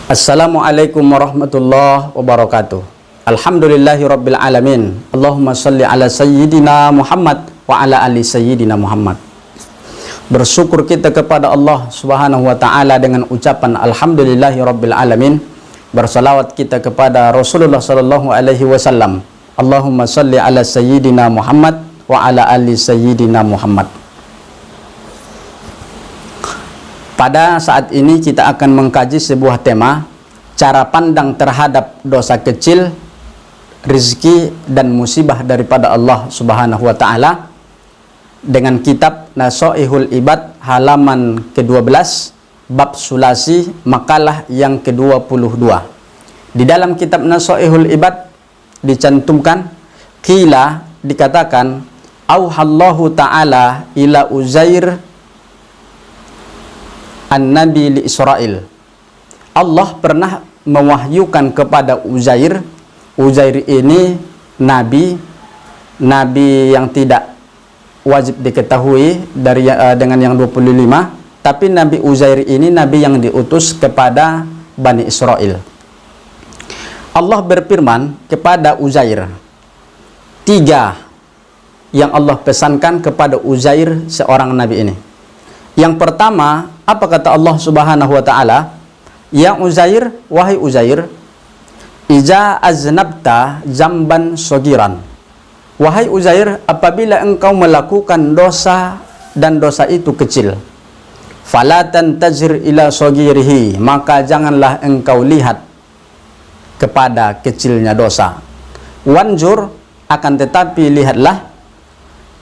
Assalamualaikum warahmatullahi wabarakatuh. Alhamdulillahi rabbil alamin. Allahumma salli ala sayyidina Muhammad wa ala ali sayyidina Muhammad. Bersyukur kita kepada Allah subhanahu wa ta'ala dengan ucapan Alhamdulillahi rabbil alamin. Bersalawat kita kepada Rasulullah sallallahu alaihi wasallam. Allahumma salli ala sayyidina Muhammad wa ala ali sayyidina Muhammad. Pada saat ini kita akan mengkaji sebuah tema, cara pandang terhadap dosa kecil, rizki dan musibah daripada Allah subhanahu wa ta'ala, dengan kitab Nasoihul Ibad halaman ke-12, bab sulasi, makalah yang ke-22. Di dalam kitab Nasoihul Ibad dicantumkan, qila, dikatakan, auhallahu ta'ala ila Uzair An-Nabi li Israel. Allah pernah mewahyukan kepada Uzair. Uzair ini nabi yang tidak wajib diketahui dengan yang 25, tapi Nabi Uzair ini nabi yang diutus kepada Bani Israel. Allah berfirman kepada Uzair, 3 yang Allah pesankan kepada Uzair, seorang nabi ini. Yang pertama, apa kata Allah subhanahu wa ta'ala? Ya Uzair, wahai Uzair, iza aznabta zamban sogiran. Wahai Uzair, apabila engkau melakukan dosa dan dosa itu kecil, falatan tajir ila sogirihi, maka janganlah engkau lihat kepada kecilnya dosa. Wanjur, akan tetapi lihatlah,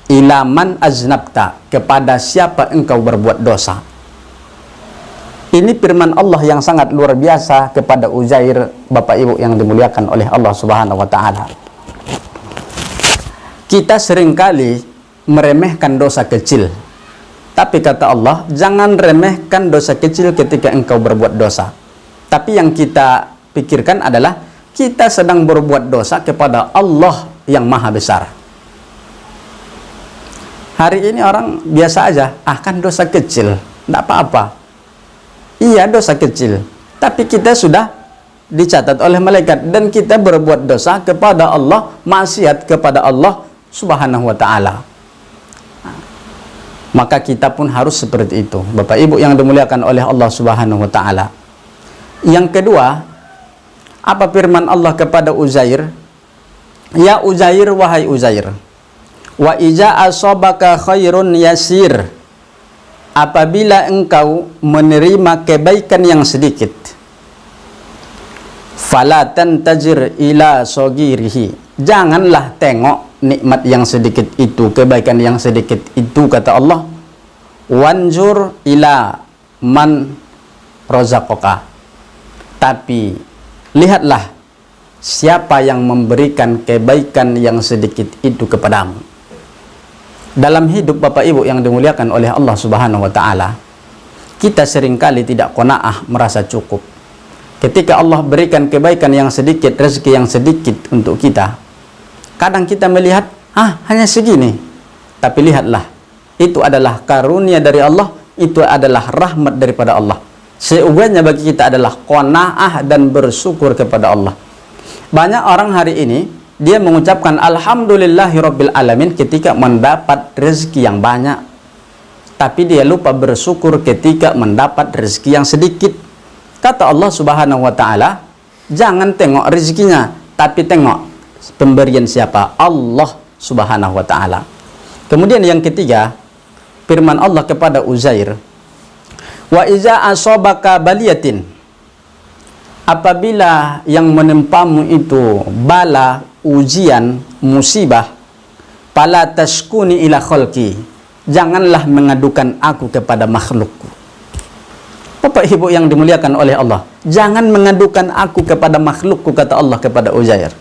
ilaman aznabta, kepada siapa engkau berbuat dosa. Ini firman Allah yang sangat luar biasa kepada Uzair, Bapak Ibu yang dimuliakan oleh Allah subhanahu wa ta'ala. Kita seringkali meremehkan dosa kecil, tapi kata Allah, jangan remehkan dosa kecil ketika engkau berbuat dosa. Tapi yang kita pikirkan adalah kita sedang berbuat dosa kepada Allah yang maha besar. Hari ini orang biasa aja, kan dosa kecil, tidak apa-apa. Iya, dosa kecil, tapi kita sudah dicatat oleh malaikat dan kita berbuat dosa kepada Allah, maksiat kepada Allah subhanahu wa ta'ala. Maka kita pun harus seperti itu, Bapak Ibu yang dimuliakan oleh Allah subhanahu wa ta'ala. Yang kedua, apa firman Allah kepada Uzair? Ya Uzair, wahai Uzair, wa iza asobaka khairun yasir, apabila engkau menerima kebaikan yang sedikit, fala tantajir ila sogirihi, janganlah tengok nikmat yang sedikit itu, kebaikan yang sedikit itu, kata Allah. Wanjur ila man rozaqaka, tapi lihatlah siapa yang memberikan kebaikan yang sedikit itu kepadamu. Dalam hidup Bapak Ibu yang dimuliakan oleh Allah subhanahu wa ta'ala, kita seringkali tidak qanaah, merasa cukup. Ketika Allah berikan kebaikan yang sedikit, rezeki yang sedikit untuk kita, kadang kita melihat, hanya segini. Tapi lihatlah, itu adalah karunia dari Allah, itu adalah rahmat daripada Allah. Seugahnya bagi kita adalah qanaah dan bersyukur kepada Allah. Banyak orang hari ini dia mengucapkan Alhamdulillahirabbil alamin ketika mendapat rezeki yang banyak, tapi dia lupa bersyukur ketika mendapat rezeki yang sedikit. Kata Allah subhanahu wa ta'ala, jangan tengok rezekinya, tapi tengok pemberian siapa? Allah subhanahu wa ta'ala. Kemudian yang ketiga, firman Allah kepada Uzair, wa iza asobaka baliyatin, apabila yang menempamu itu bala, ujian, musibah, fala tashkuni ila khalqi, janganlah mengadukan aku kepada makhlukku. Bapak Ibu yang dimuliakan oleh Allah, jangan mengadukan aku kepada makhlukku, kata Allah kepada Uzair.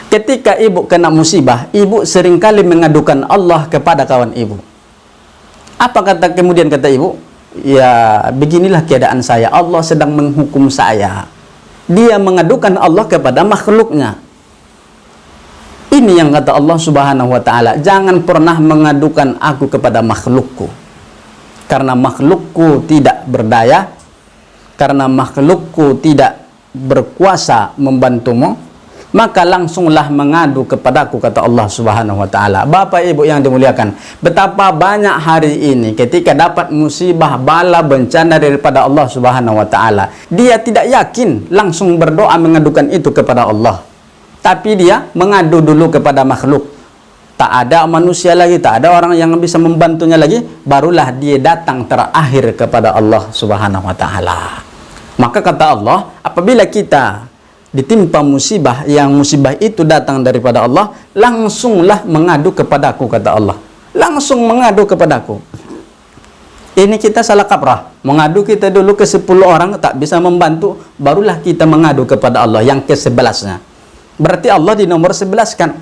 Ketika ibu kena musibah, ibu seringkali mengadukan Allah kepada kawan ibu. Apa kemudian kata ibu? Ya, beginilah keadaan saya, Allah sedang menghukum saya. Dia mengadukan Allah kepada makhluknya. Ini yang kata Allah subhanahu wa ta'ala, jangan pernah mengadukan aku kepada makhlukku, karena makhlukku tidak berdaya, karena makhlukku tidak berkuasa membantumu, maka langsunglah mengadu kepadaku, kata Allah Subhanahu wa taala. Bapak Ibu yang dimuliakan, betapa banyak hari ini ketika dapat musibah, bala, bencana daripada Allah Subhanahu wa taala, dia tidak yakin langsung berdoa mengadukan itu kepada Allah, tapi dia mengadu dulu kepada makhluk. Tak ada manusia lagi, tak ada orang yang bisa membantunya lagi, barulah dia datang terakhir kepada Allah Subhanahu wa taala. Maka kata Allah, apabila kita ditimpa musibah, yang musibah itu datang daripada Allah, langsunglah mengadu kepadaku, kata Allah. Langsung mengadu kepadaku. Ini kita salah kaprah. Mengadu kita dulu ke 10 orang tak bisa membantu, barulah kita mengadu kepada Allah yang ke-11-nya. Berarti Allah di nomor 11 kan.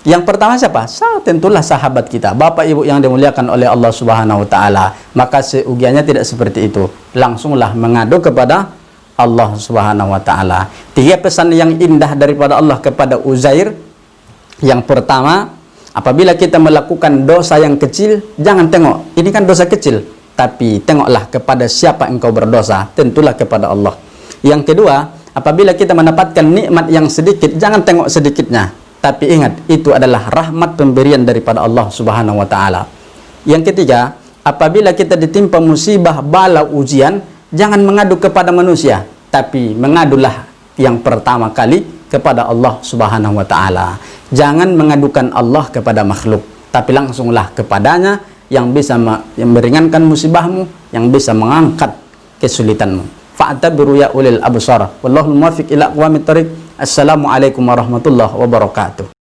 Yang pertama siapa? Tentulah sahabat kita, Bapak Ibu yang dimuliakan oleh Allah Subhanahu wa taala. Maka seugiannya tidak seperti itu. Langsunglah mengadu kepada Allah Subhanahu wa taala. 3 pesan yang indah daripada Allah kepada Uzair. Yang pertama, apabila kita melakukan dosa yang kecil, jangan tengok ini kan dosa kecil, tapi tengoklah kepada siapa engkau berdosa, tentulah kepada Allah. Yang kedua, apabila kita mendapatkan nikmat yang sedikit, jangan tengok sedikitnya, tapi ingat itu adalah rahmat pemberian daripada Allah Subhanahu wa taala. Yang ketiga, apabila kita ditimpa musibah, bala, ujian, jangan mengadu kepada manusia, tapi mengadulah yang pertama kali kepada Allah Subhanahu wa taala. Jangan mengadukan Allah kepada makhluk, tapi langsunglah kepadanya yang bisa meringankan musibahmu, yang bisa mengangkat kesulitanmu. Fa'tabiru ya ulil absar. Wallahul muwaffiq ila aqwamit thoriq. Assalamualaikum warahmatullahi wabarakatuh.